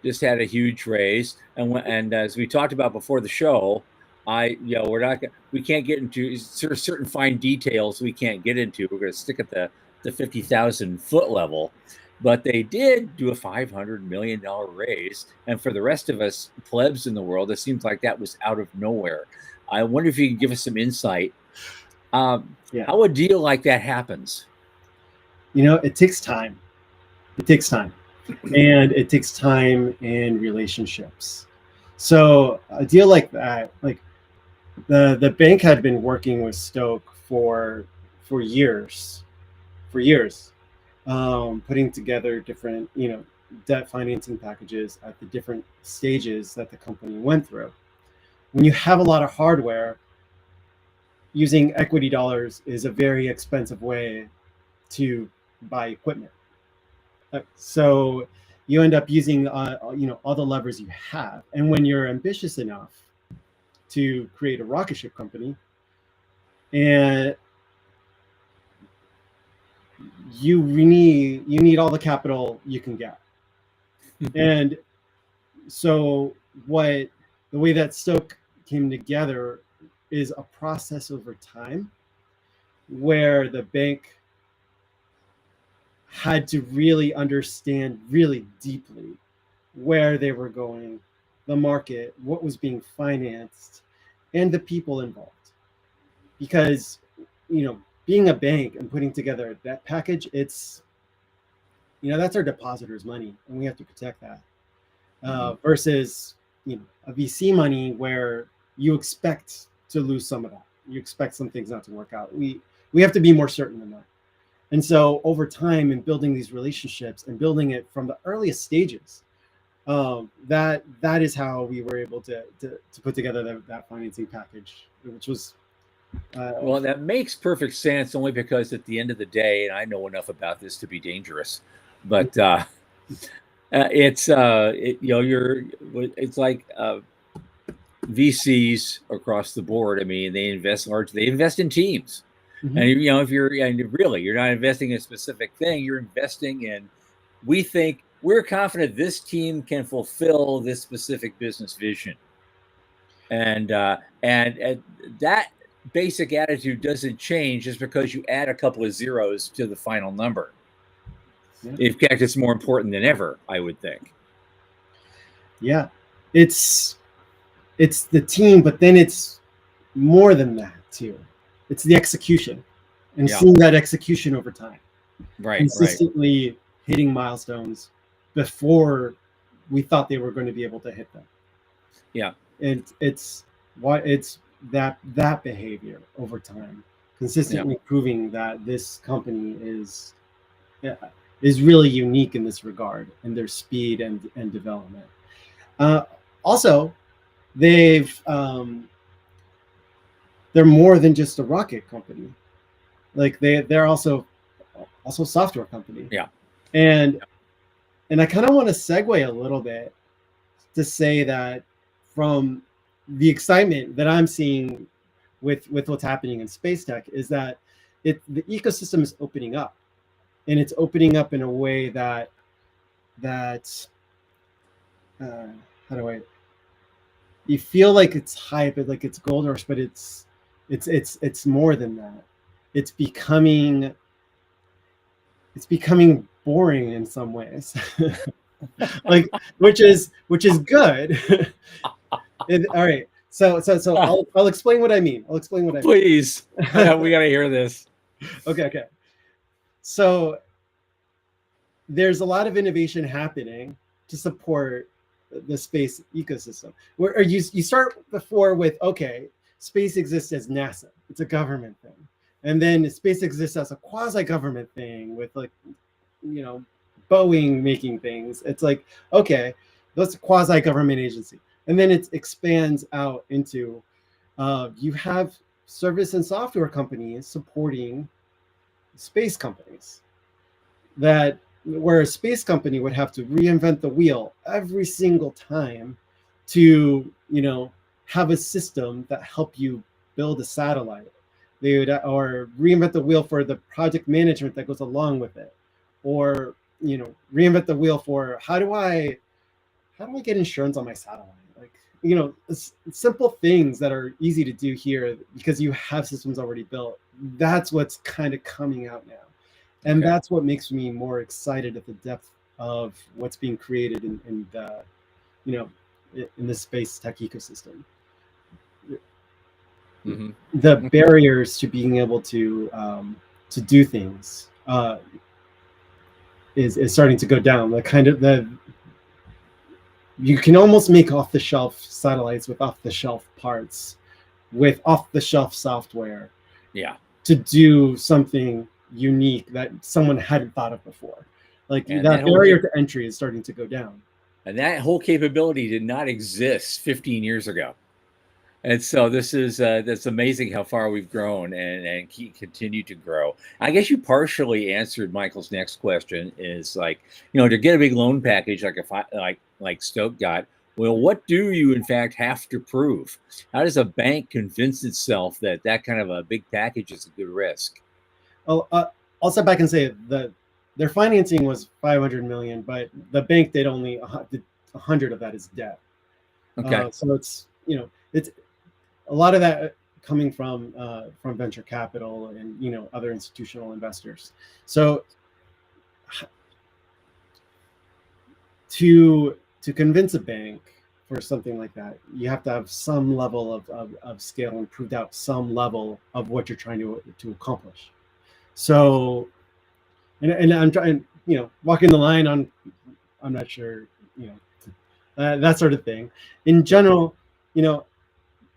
just had a huge raise, and as we talked about before the show, we can't get into certain fine details. We can't get into. We're going to stick at the 50,000 foot level. But they did do a $500 million raise. And for the rest of us plebs in the world, it seems like that was out of nowhere. I wonder if you can give us some insight. How a deal like that happens. It takes time. It takes time. And it takes time and relationships. So a deal like that, like the bank had been working with Stoke for years. Putting together different, debt financing packages at the different stages that the company went through. When you have a lot of hardware, using equity dollars is a very expensive way to buy equipment. So you end up using, all the levers you have. And when you're ambitious enough to create a rocket ship company, and you need all the capital you can get. And so the way that Stoke came together is a process over time where the bank had to really understand really deeply where they were going, the market, what was being financed, and the people involved. Because, being a bank and putting together that package, it's, that's our depositors' money, and we have to protect that. Versus, a VC money where you expect to lose some of that. You expect some things not to work out. We have to be more certain than that. And so over time, in building these relationships and building it from the earliest stages, that is how we were able to put together that financing package, which was. Well, that makes perfect sense, only because at the end of the day, and I know enough about this to be dangerous, but it's like VCs across the board. I mean, they invest in teams. Mm-hmm. And if you're not investing in a specific thing, you're investing in, we're confident this team can fulfill this specific business vision. And that basic attitude doesn't change just because you add a couple of zeros to the final number. Yeah. In fact, it's more important than ever, I would think. Yeah, it's the team, but then it's more than that too. It's the execution, and seeing that execution over time, consistently hitting milestones before we thought they were going to be able to hit them. Yeah, and it's that behavior over time, consistently proving that this company is really unique in this regard, in their speed and development. Also, they're more than just a rocket company. Like they're also also a software company. Yeah. And I kind of want to segue a little bit to say that from the excitement that I'm seeing with what's happening in space tech is that the ecosystem is opening up, and it's opening up in a way that how do I, you feel like it's hype, like it's gold rush, but it's more than that. It's becoming boring in some ways. Like, which is good. All right, so I'll explain what I mean. Please, we gotta hear this. Okay. So there's a lot of innovation happening to support the space ecosystem. Where you start before with, okay, space exists as NASA. It's a government thing. And then space exists as a quasi-government thing with, like, you know, Boeing making things. It's like, okay, that's a quasi-government agency. And then it expands out into, you have service and software companies supporting space companies, that where a space company would have to reinvent the wheel every single time to, you know, have a system that help you build a satellite. They would, or reinvent the wheel for the project management that goes along with it, or, you know, reinvent the wheel for how do I get insurance on my satellite? Like, you know, simple things that are easy to do here because you have systems already built. That's what's kind of coming out now. And that's what makes me more excited at the depth of what's being created in the, you know, in the space tech ecosystem. Mm-hmm. The barriers to being able to do things is starting to go down. You can almost make off-the-shelf satellites with off-the-shelf parts, with off-the-shelf software. Yeah. To do something unique that someone hadn't thought of before. Like, that barrier to entry is starting to go down. And that whole capability did not exist 15 years ago. And so this is that's amazing how far we've grown and continue to grow. I guess you partially answered Michael's next question, is like, you know, to get a big loan package like Stoke got, well, what do you in fact have to prove? How does a bank convince itself that that kind of a big package is a good risk? Well, I'll step back and say that their financing was $500 million, but the bank did only 100 of that is debt. Okay. So it's, you know, it's a lot of that coming from venture capital and, you know, other institutional investors. So to convince a bank for something like that, you have to have some level of scale and proved out some level of what you're trying to accomplish. So, and I'm trying, you know, walking the line on, I'm not sure, you know, that sort of thing. In general, you know,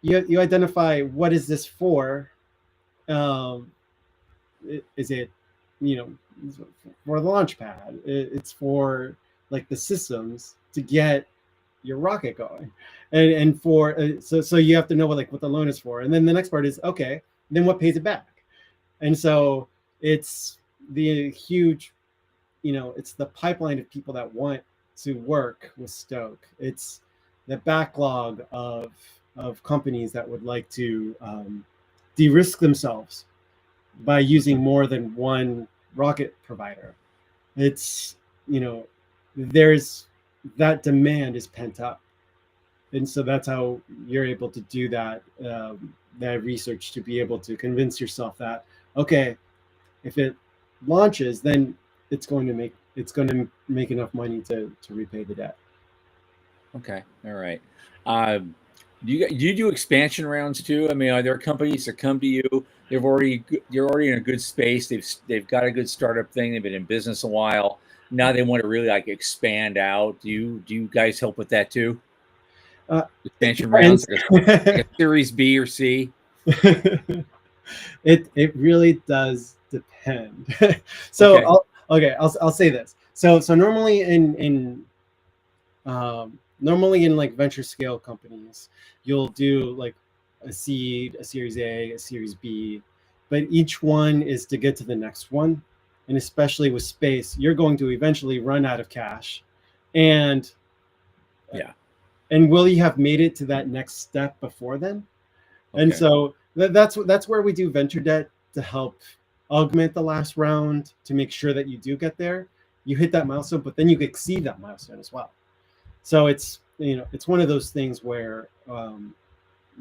you identify what is this for. Is it, you know, for the launch pad? It's for, like, the systems to get your rocket going, and for so you have to know what the loan is for. And then the next part is, okay, then what pays it back? And so it's the huge, you know, it's the pipeline of people that want to work with Stoke. It's the backlog of companies that would like to de-risk themselves by using more than one rocket provider. It's, you know, there's that demand is pent up. And so that's how you're able to do that, that research, to be able to convince yourself that, okay, if it launches, then it's going to make enough money to repay the debt. Okay. All right. Do you do expansion rounds too? I mean, are there companies that come to you? You're already in a good space. They've got a good startup thing. They've been in business a while. Now they want to really, like, expand out. Do you guys help with that too? Expansion rounds, like a Series B or C? It really does depend. So okay. I'll say this. So normally in like venture scale companies, you'll do like a seed, a Series A, a Series B, but each one is to get to the next one. and especially with space, you're going to eventually run out of cash. And will you have made it to that next step before then? Okay. And so that's where we do venture debt to help augment the last round to make sure that you do get there. You hit that milestone, but then you exceed that milestone as well. So it's one of those things where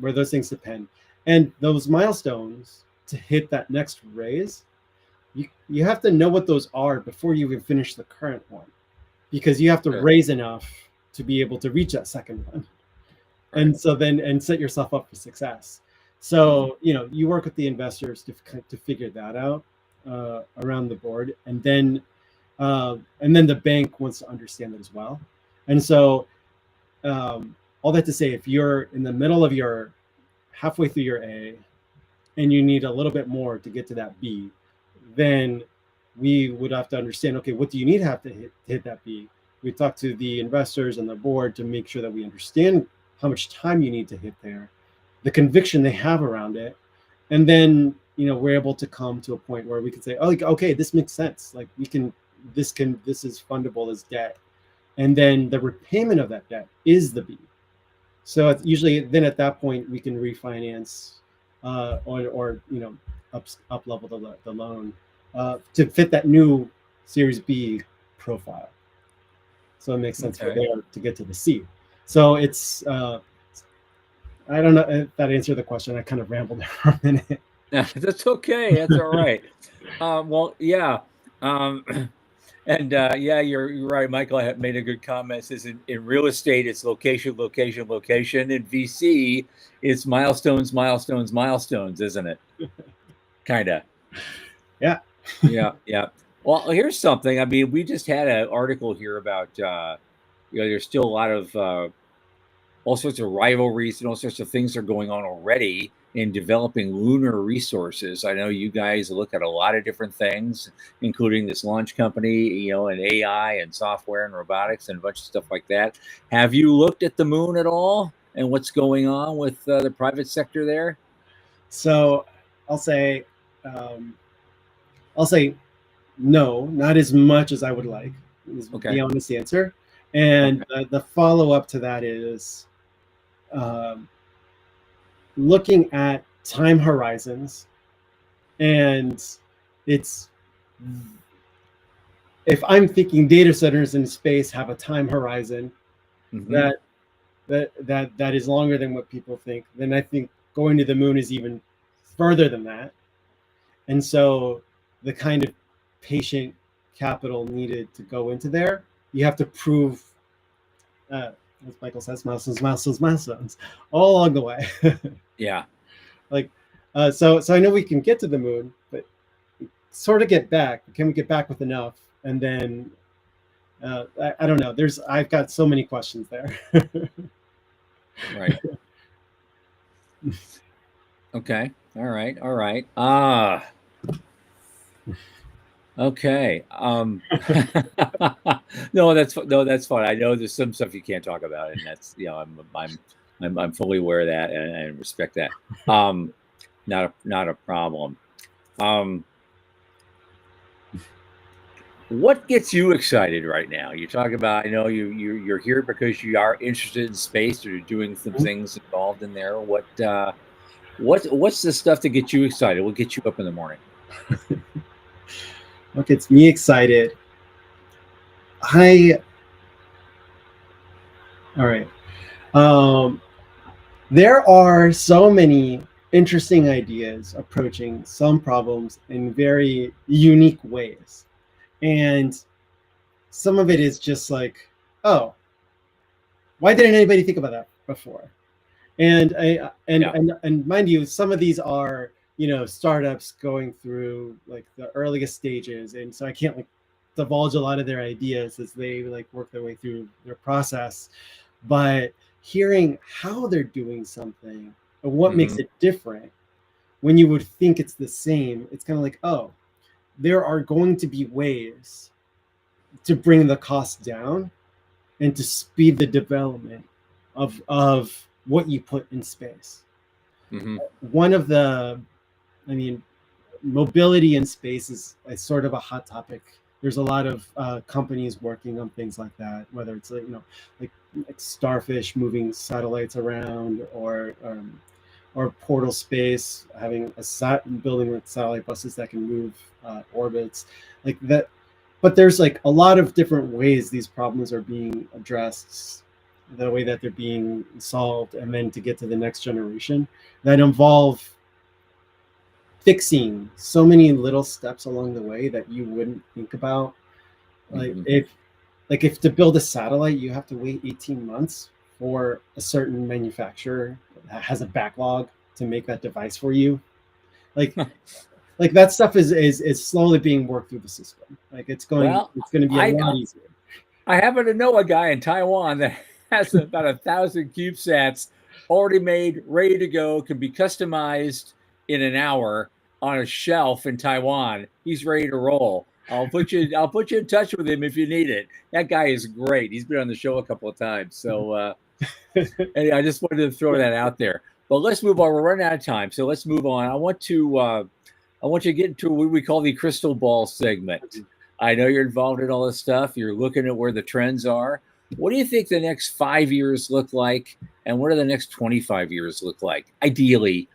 those things depend, and those milestones to hit that next raise, you have to know what those are before you even finish the current one, because you have to raise enough to be able to reach that second one. Right. And so then set yourself up for success. So you work with the investors to figure that out around the board, and then the bank wants to understand that as well. And so all that to say, if you're in the middle of your halfway through your A and you need a little bit more to get to that B, then we would have to understand, okay, what do you need to have to hit that B? We talk to the investors and the board to make sure that we understand how much time you need to hit there, the conviction they have around it. And then, we're able to come to a point where we can say, oh, okay, this makes sense. Like this is fundable as debt. And then the repayment of that debt is the B. So it's usually then at that point we can refinance or up level the loan to fit that new Series B profile. So it makes sense for there to get to the C. So it's I don't know if that answered the question. I kind of rambled there for a minute. That's okay. That's all right. Well, yeah. And you're right. Michael made a good comment. It says in real estate, it's location, location, location. In VC, it's milestones, milestones, milestones, isn't it? Kind of. Yeah. Yeah. Well, here's something. I mean, we just had an article here about, there's still a lot of all sorts of rivalries and all sorts of things are going on already in developing lunar resources. I know you guys look at a lot of different things, including this launch company, and AI and software and robotics and a bunch of stuff like that. Have you looked at the moon at all and what's going on with the private sector there? So I'll say no, not as much as I would like. Is the honest answer. And the follow-up to that is looking at time horizons, and it's, if I'm thinking data centers in space have a time horizon that is longer than what people think, then I think going to the moon is even further than that. And so the kind of patient capital needed to go into there, you have to prove, as Michael says, milestones, all along the way. Yeah. So I know we can get to the moon, but sort of get back. Can we get back with enough? And then I don't know. I've got so many questions there. Right. Okay. All right. Okay. No, that's fine. I know there's some stuff you can't talk about, and that's I'm fully aware of that and respect that. Not a problem. What gets you excited right now? You talk about, I know you're here because you are interested in space, or you're doing some things involved in there. What's the stuff that gets you excited? What gets you up in the morning? What gets me excited? All right. There are so many interesting ideas approaching some problems in very unique ways. And some of it is just like, oh, why didn't anybody think about that before? And mind you, some of these are, startups going through like the earliest stages. And so I can't divulge a lot of their ideas as they work their way through their process. But hearing how they're doing something and what makes it different, when you would think it's the same, it's kind of like, oh, there are going to be ways to bring the cost down and to speed the development of what you put in space. One of the, mobility in space is sort of a hot topic. There's a lot of companies working on things like that, whether it's like Starfish moving satellites around, or portal space having building with satellite buses that can move orbits like that. But there's like a lot of different ways these problems are being addressed, the way that they're being solved, and then to get to the next generation that involve fixing so many little steps along the way that you wouldn't think about. Like if to build a satellite, you have to wait 18 months for a certain manufacturer that has a backlog to make that device for you. Like that stuff is slowly being worked through the system. Like it's going to be a lot easier. I happen to know a guy in Taiwan that has about 1,000 CubeSats already made, ready to go, can be customized in an hour on a shelf in Taiwan. He's ready to roll. I'll put you in touch with him if you need it. That guy is great. He's been on the show a couple of times. So anyway, I just wanted to throw that out there. But let's move on. We're running out of time, so let's move on. I want to get into what we call the crystal ball segment. I know you're involved in all this stuff. You're looking at where the trends are. What do you think the next 5 years look like, and what do the next 25 years look like, ideally,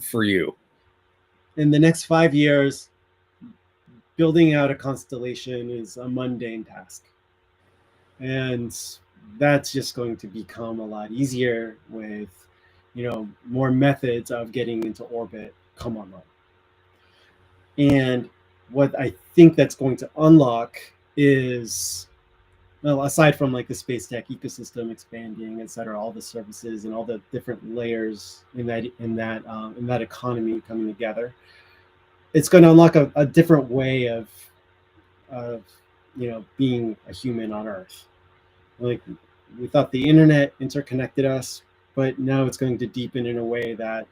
for you? In the next 5 years, building out a constellation is a mundane task. And that's just going to become a lot easier with, more methods of getting into orbit come online. And what I think that's going to unlock is, well, aside from like the space tech ecosystem expanding, et cetera, all the services and all the different layers in that economy coming together, it's going to unlock a different way of being a human on Earth. Like we thought the internet interconnected us, but now it's going to deepen in a way that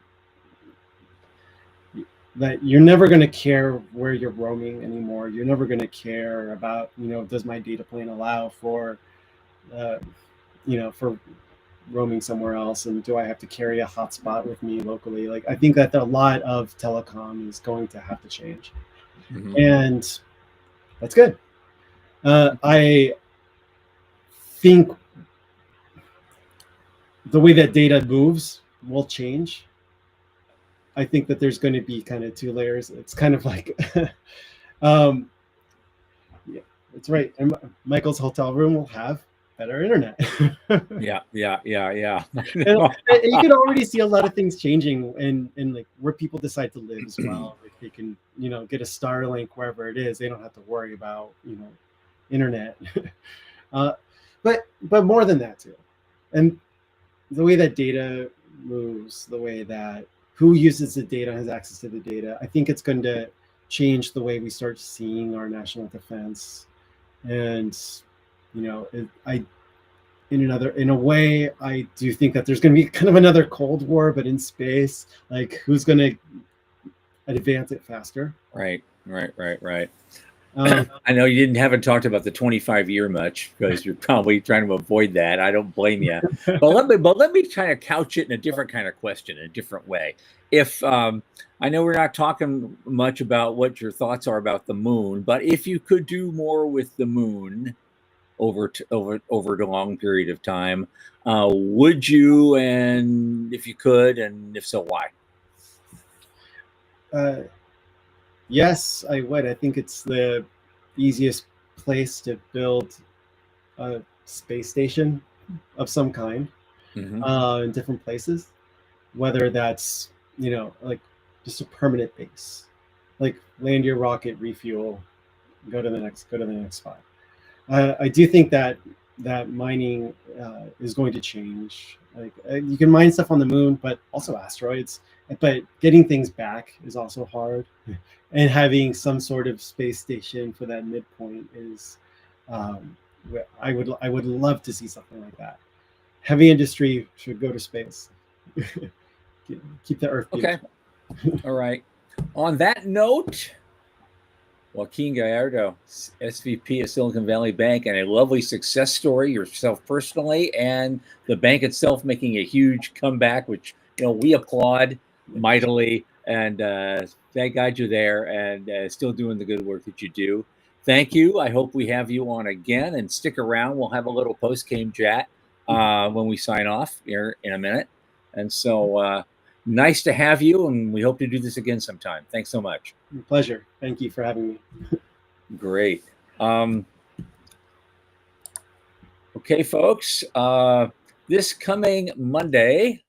you're never going to care where you're roaming anymore. You're never going to care about, does my data plan allow for roaming somewhere else, and do I have to carry a hotspot with me locally? Like I think that a lot of telecom is going to have to change, and that's good. I think the way that data moves will change. I think that there's going to be kind of two layers. It's kind of like, yeah, that's right. And Michael's hotel room will have better internet. Yeah. And you can already see a lot of things changing in like where people decide to live as well. Like they can, get a Starlink wherever it is. They don't have to worry about, internet. But more than that too. And the way that data moves, the way that who uses the data has access to the data, I think it's going to change the way we start seeing our national defense. And, in a way, I do think that there's going to be kind of another Cold War, but in space. Like, who's going to advance it faster? Right. I know you haven't talked about the 25-year much because you're probably trying to avoid that. I don't blame you. But let me try to couch it in a different kind of question, in a different way. If I know we're not talking much about what your thoughts are about the moon, but if you could do more with the moon over a long period of time, would you? And if you could, and if so, why? Yes, I would. I think it's the easiest place to build a space station of some kind in different places, whether that's, like just a permanent base, like land your rocket, refuel, go to the next spot. I do think that mining is going to change. Like you can mine stuff on the moon, but also asteroids. But getting things back is also hard, and having some sort of space station for that midpoint is, I would love to see something like that. Heavy industry should go to space. Keep the Earth beautiful. Okay. All right. On that note, Joaquin Gallardo, SVP of Silicon Valley Bank, and a lovely success story yourself personally, and the bank itself making a huge comeback, which we applaud mightily. And thank God you're there and still doing the good work that you do. Thank you. I hope we have you on again, and stick around. We'll have a little post-game chat when we sign off here in a minute. And so nice to have you, and we hope to do this again sometime. Thanks so much. Pleasure. Thank you for having me. Great. Okay, folks. This coming Monday,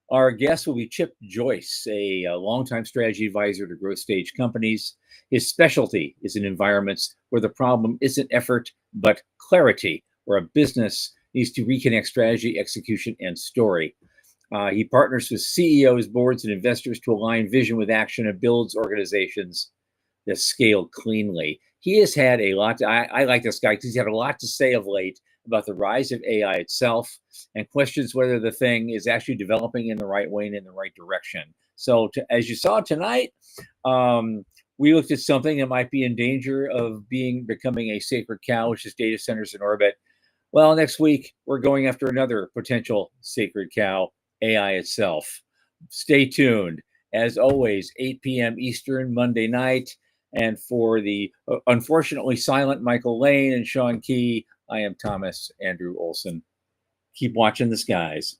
our guest will be Chip Joyce, a longtime strategy advisor to growth stage companies. His specialty is in environments where the problem isn't effort, but clarity, where a business needs to reconnect strategy, execution, and story. He partners with CEOs, boards, and investors to align vision with action and builds organizations that scale cleanly. He has had a lot. I like this guy because he's had a lot to say of late about the rise of AI itself and questions whether the thing is actually developing in the right way and in the right direction. So, as you saw tonight, we looked at something that might be in danger of becoming a sacred cow, which is data centers in orbit. Well, next week, we're going after another potential sacred cow, AI itself. Stay tuned. As always, 8 p.m. Eastern, Monday night. And for the unfortunately silent Michael Lane and Sean Key, I am Thomas Andrew Olson. Keep watching the skies.